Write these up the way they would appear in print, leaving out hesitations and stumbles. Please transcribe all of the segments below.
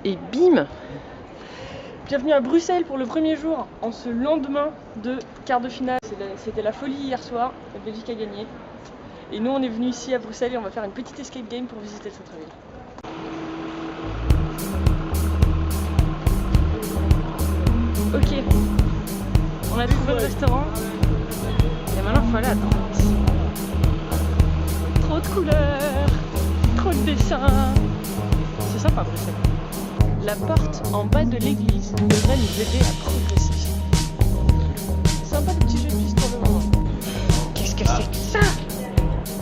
Et bim! Bienvenue à Bruxelles pour le premier jour, en ce lendemain de quart de finale. C'était la folie hier soir, la Belgique a gagné. Et nous on est venus ici à Bruxelles et on va faire une petite escape game pour visiter le centre-ville. Ok, on a trouvé le restaurant et maintenant il faut aller à droite. Trop de couleurs, trop de dessins. C'est sympa Bruxelles. La porte en bas de l'église devrait nous aider à progresser. Sympa le petit jeu de piste pour le moment. Qu'est-ce que c'est que ça?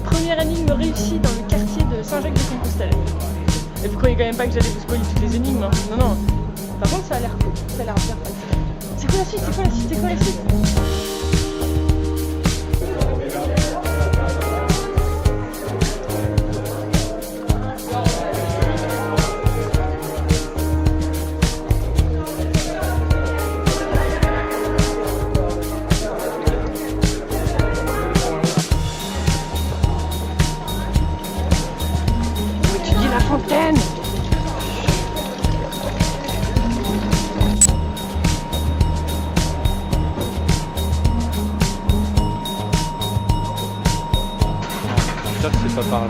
Première énigme réussie dans le quartier de Saint-Jacques-de-Compostelle. Et vous croyez quand même pas que j'allais vous spoiler toutes les énigmes, hein? Non, non. Par contre ça a l'air cool, ça a l'air bien fait. C'est quoi la suite? C'est quoi la suite? C'est quoi la suite? La fontaine. J'espère que c'est pas par là.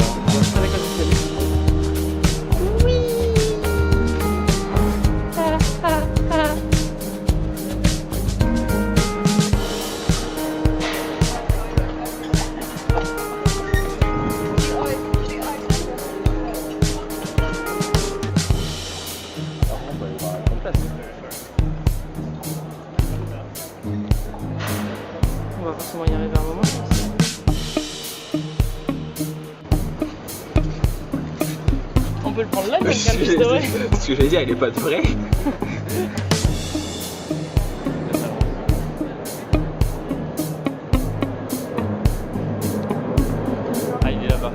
Oui. Ah, ah, ah. On va forcément y arriver à un moment, je pense. On peut le prendre là, comme un plus de vrai. Ce que j'allais dire, il est pas de vrai. Ah, il est là-bas.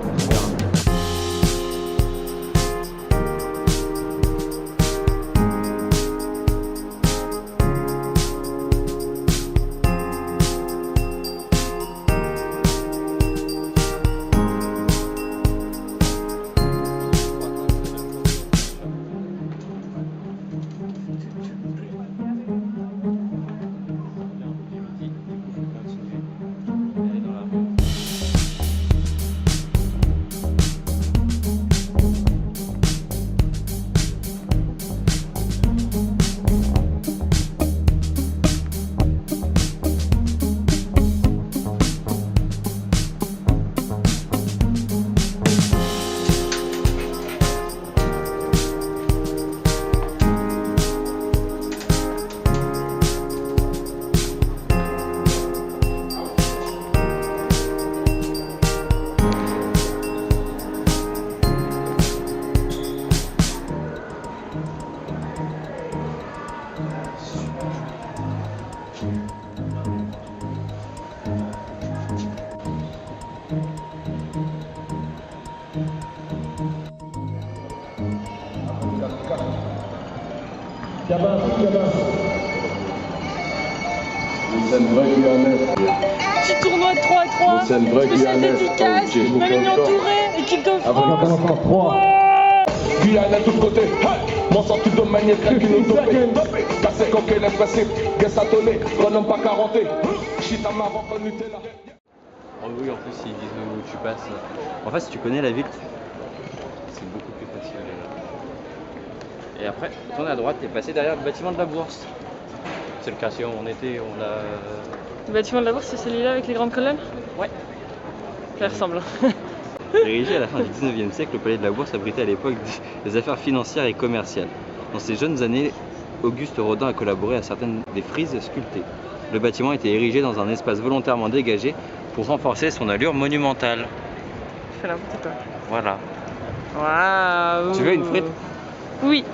Petit tournoi de 3 à 3, spécial dédicace, Mamignon Touré, équipe de France. Guyane à tous côtés, mon sang tout de manière tranquille, cassé coquet, laisse passer, guess à tonner, renom pas 40, shit à ma vente en Nutella. Oh oui, en plus, ils disent où tu passes. En fait, si tu connais la ville, c'est beaucoup plus facile. Et après, tourne à droite et passer derrière le bâtiment de la bourse. C'est le cas si on était, on l'a. Le bâtiment de la bourse, c'est celui-là avec les grandes colonnes? Ouais. Ça ressemble. Érigé à la fin du 19e siècle, le palais de la Bourse abritait à l'époque des affaires financières et commerciales. Dans ses jeunes années, Auguste Rodin a collaboré à certaines des frises sculptées. Le bâtiment était érigé dans un espace volontairement dégagé pour renforcer son allure monumentale. Je fais n'importe quoi. Voilà. Waouh. Tu veux une frite? Oui.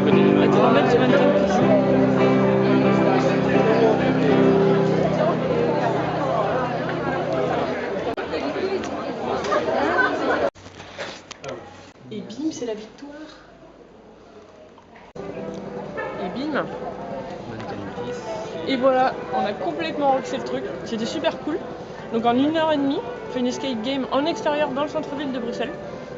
côté du Ah, tu vas mannequin. mettre du mannequin ici. Et bim, c'est la victoire. Et bim. Mannequin 10. Et voilà, on a complètement roxé le truc. C'était super cool. Donc en 1h30, on fait une escape game en extérieur dans le centre-ville de Bruxelles.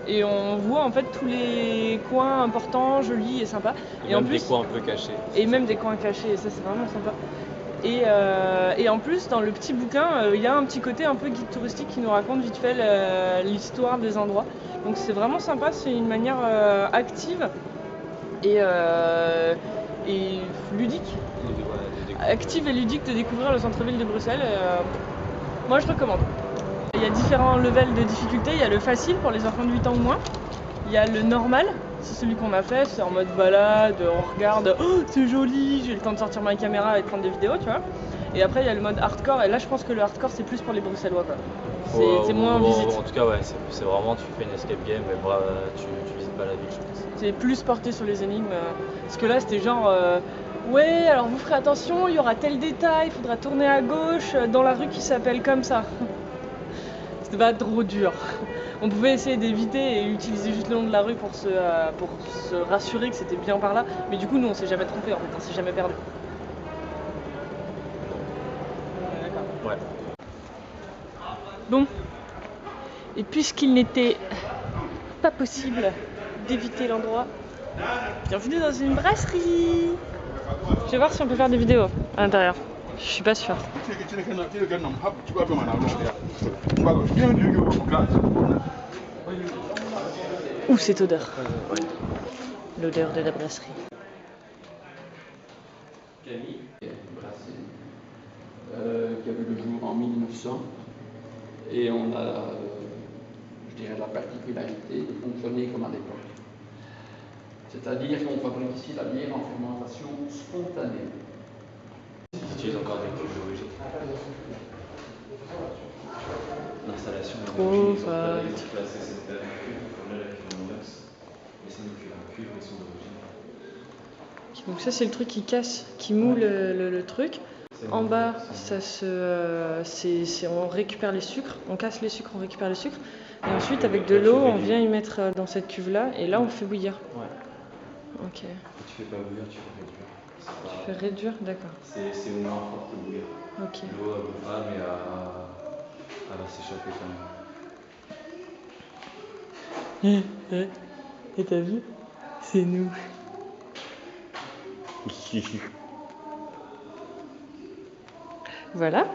Et on voit en fait tous les coins importants, jolis et sympas. Et en même plus, des coins un peu cachés. et même des coins cachés, et ça c'est vraiment sympa. Et en plus, dans le petit bouquin, il y a un petit côté un peu guide touristique qui nous raconte vite fait l'histoire des endroits. Donc c'est vraiment sympa, c'est une manière active et ludique. Active et ludique de découvrir le centre-ville de Bruxelles. Moi je recommande. Il y a différents levels de difficulté. Il y a le facile pour les enfants de 8 ans ou moins. Il y a le normal, c'est celui qu'on a fait, c'est en mode balade, on regarde, oh c'est joli, j'ai le temps de sortir ma caméra et de prendre des vidéos, tu vois. Et après il y a le mode hardcore, et là je pense que le hardcore c'est plus pour les Bruxellois quoi. C'est moins en visite. En tout cas, ouais, c'est vraiment, tu fais une escape game, mais bref, tu visites pas la ville, je pense. C'est plus porté sur les énigmes. Parce que là c'était genre, ouais alors vous ferez attention, il y aura tel détail, il faudra tourner à gauche dans la rue qui s'appelle comme ça. C'était pas trop dur. On pouvait essayer d'éviter et utiliser juste le long de la rue pour se rassurer que c'était bien par là. Mais du coup, nous, on s'est jamais trompé en fait, on s'est jamais perdu. D'accord. Ouais. Bon. Et puisqu'il n'était pas possible d'éviter l'endroit, bienvenue dans une brasserie. Je vais voir si on peut faire des vidéos à l'intérieur. Je suis pas sûre. Ouh, cette odeur. L'odeur de la brasserie. Camille, qui a vu le jour en 1900 et on a, je dirais, la particularité de fonctionner comme à l'époque. C'est-à-dire qu'on fabrique ici la bière en fermentation spontanée. ils utilisent encore des cuves d'origine. L'installation est Trop d'origine, ils ont pas fort. déplacé cette cuve, comme là la cuve en inox. Mais c'est une cuve en cuivre, ils sont d'origine. Donc ça c'est le truc qui casse, qui moule le truc. En bas, on récupère les sucres, on casse les sucres, on récupère les sucres. Et ensuite avec de l'eau, on vient y mettre dans cette cuve là et là on fait bouillir. Ouais. Ok. Tu fais pas bouillir, tu fais réduire. Tu fais réduire, d'accord. C'est au moins fort que bouillir. Ok. L'eau elle bout pas, mais elle va s'échapper quand même. Et t'as vu? C'est nous. Voilà.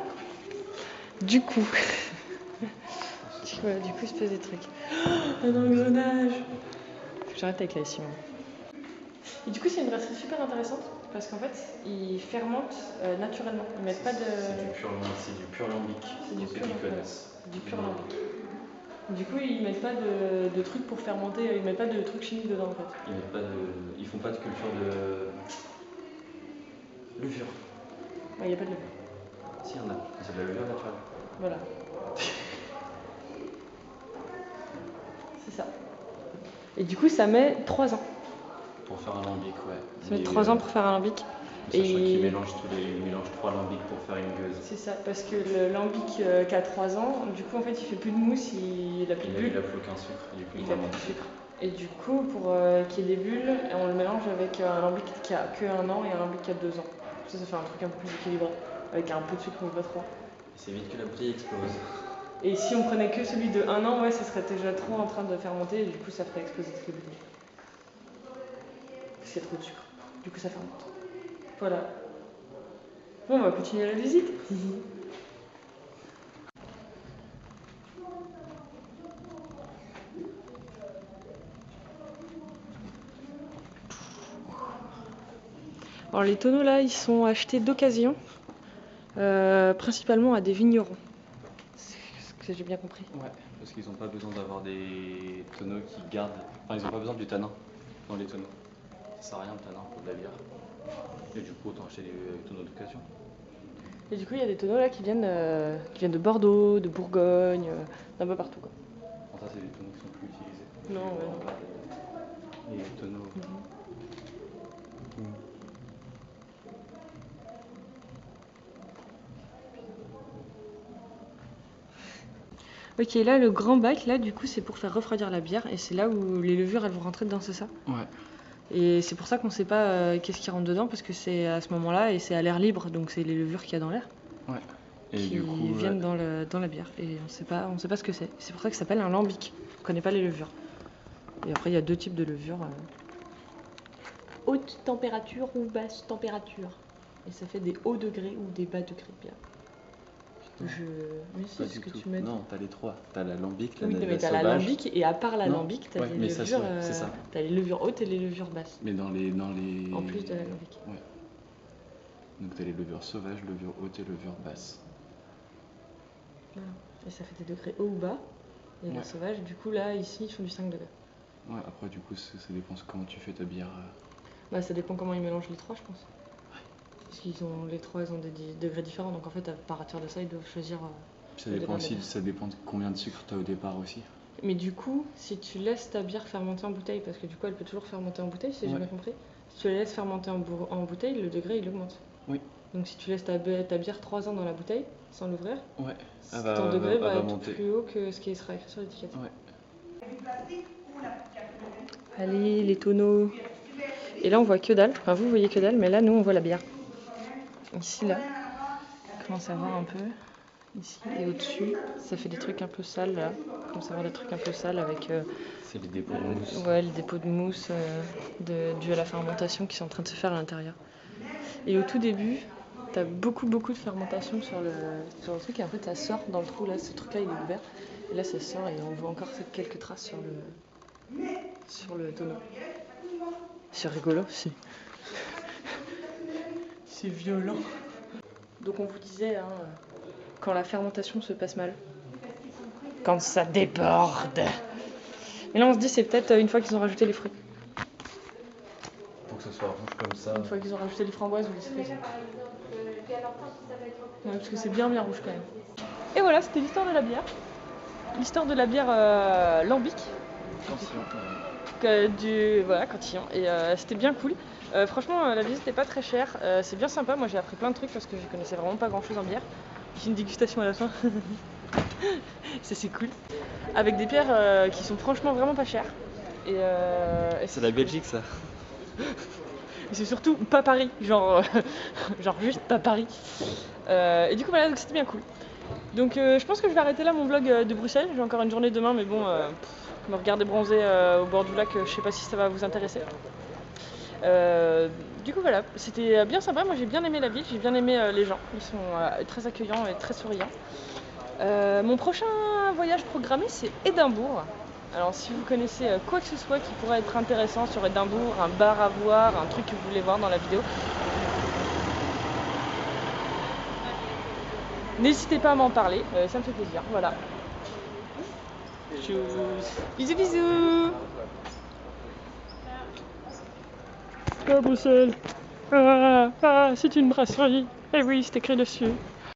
Du coup. Voilà, du coup il se passe des trucs. Oh, un engrenage. Faut que j'arrête avec la lessive. Et du coup c'est une brasserie super intéressante parce qu'en fait ils fermentent naturellement. Ils mettent pas de. C'est du pur lambic. C'est du pour ceux pur qui lambic. connaissent. Du pur lambic. Du coup ils mettent pas de trucs pour fermenter, ils mettent pas de trucs chimiques dedans en fait. Ils font pas de culture de levure. Il n'y a pas de levure. Si, il y en a. C'est de la levure naturelle. Voilà. C'est ça. Et du coup ça met 3 ans. Pour faire un lambic, ouais. Ça met 3 ans pour faire un lambic. Sachant qu'ils mélangent 3 lambics pour faire une gueuse. C'est ça, parce que le lambic qui a 3 ans, du coup en fait il fait plus de mousse, il a plus de bulles. Il a plus aucun sucre. Du coup, Il a plus de sucre. Et du coup, pour qu'il y ait des bulles, on le mélange avec un lambic qui a que 1 an et un lambic qui a 2 ans. Ça fait un truc un peu plus équilibré, avec un peu de sucre mais pas trop. C'est vite que la bouteille explose. Et si on prenait que celui de 1 an, ouais, ça serait déjà trop en train de fermenter et du coup ça ferait exploser toutes les bouteilles. Parce qu'il y a trop de sucre. Du coup ça fermente. Voilà. Bon, on va continuer la visite. Alors les tonneaux là, ils sont achetés d'occasion, principalement à des vignerons. C'est ce que j'ai bien compris. Ouais, parce qu'ils n'ont pas besoin d'avoir des tonneaux qui gardent. Enfin, ils n'ont pas besoin du tanin dans les tonneaux. Ça sert à rien le tanin pour de la bière. Et du coup, autant acheter des tonneaux d'occasion. Et du coup, il y a des tonneaux là qui viennent de Bordeaux, de Bourgogne, d'un peu partout quoi. Bon, ça, c'est des tonneaux qui sont plus utilisés. Non, ouais, non. Les tonneaux. Ok, là le grand bac, là du coup c'est pour faire refroidir la bière et c'est là où les levures elles vont rentrer dedans, c'est ça? Ouais. Et c'est pour ça qu'on sait pas qu'est-ce qui rentre dedans parce que c'est à ce moment-là et c'est à l'air libre donc c'est les levures qu'il y a dans l'air Ouais. Et qui du coup, viennent dans la bière et on sait pas ce que c'est. C'est pour ça que ça s'appelle un lambic. On connaît pas les levures. Et après il y a deux types de levures. Haute température ou basse température. Et ça fait des hauts degrés ou des bas degrés de bière. Mais pas c'est du ce que tout. tu m'as dit. Non, t'as les trois. T'as l'alambic, Oui, la mais t'as sauvage. l'alambic et à part Non. l'alambic, t'as Ouais, les mais ça levures. se voit, c'est ça. T'as les levures hautes et les levures basses. Mais dans les... En plus de l'alambic. Ouais. Donc t'as les levures sauvages, levures hautes et levures basses. Voilà. Et ça fait des degrés hauts ou bas. Et la Ouais. sauvage, du coup là, ici, ils font du 5 degrés. Ouais, après du coup, ça dépend comment tu fais ta bière. Bah ça dépend comment ils mélangent les trois, je pense. Parce qu'ils ont les trois, ils ont des degrés différents. Donc en fait, à partir de ça, ils doivent choisir. Ça dépend aussi, ça dépend de combien de sucre t'as au départ aussi. Mais du coup, si tu laisses ta bière fermenter en bouteille, parce que du coup elle peut toujours fermenter en bouteille, si j'ai bien compris, si tu la laisses fermenter en bouteille, le degré il augmente. Oui. Donc si tu laisses ta bière 3 ans dans la bouteille, sans l'ouvrir, Ouais. ton degré va être monter. plus haut que ce qui sera écrit sur l'étiquette. Ouais. Allez, les tonneaux. Et là on voit que dalle, enfin vous voyez que dalle, mais là nous on voit la bière. Ici là, on commence à voir un peu. Ici et au-dessus, ça fait des trucs un peu sales là. On commence à voir des trucs un peu sales avec. C'est les dépôts de mousse. Ouais, les dépôts de mousse dû à la fermentation qui sont en train de se faire à l'intérieur. Et au tout début, t'as beaucoup de fermentation sur le truc et en fait ça sort dans le trou là, ce truc là il est ouvert. Et là ça sort et on voit encore quelques traces sur le tonneau. C'est rigolo, c'est violent. Donc on vous disait, hein, quand la fermentation se passe mal, quand ça déborde. Et là on se dit c'est peut-être une fois qu'ils ont rajouté les fruits. Pour que ça soit rouge comme ça. Une fois qu'ils ont rajouté les framboises ou les cerises. Ouais, parce que c'est bien rouge quand même. Et voilà, c'était l'histoire de la bière. L'histoire de la bière lambic. Voilà, Cantillon. Et c'était bien cool. Franchement, la visite n'était pas très chère. C'est bien sympa. Moi, j'ai appris plein de trucs parce que je connaissais vraiment pas grand-chose en bière. J'ai une dégustation à la fin. c'est cool. Avec des bières qui sont franchement vraiment pas chères. Et c'est la Belgique, ça. Et c'est surtout pas Paris, genre juste pas Paris. Et du coup voilà, donc c'était bien cool. Donc je pense que je vais arrêter là mon vlog de Bruxelles. J'ai encore une journée demain, mais bon, me regarder bronzer au bord du lac, je sais pas si ça va vous intéresser. Du coup voilà, c'était bien sympa. Moi j'ai bien aimé la ville, j'ai bien aimé les gens. Ils sont très accueillants et très souriants. Mon prochain voyage programmé c'est Édimbourg. Alors si vous connaissez quoi que ce soit qui pourrait être intéressant sur Édimbourg, un bar à voir, un truc que vous voulez voir dans la vidéo, n'hésitez pas à m'en parler, ça me fait plaisir, voilà. Bisous bisous. Ah Bruxelles, c'est une brasserie, et oui c'est écrit dessus.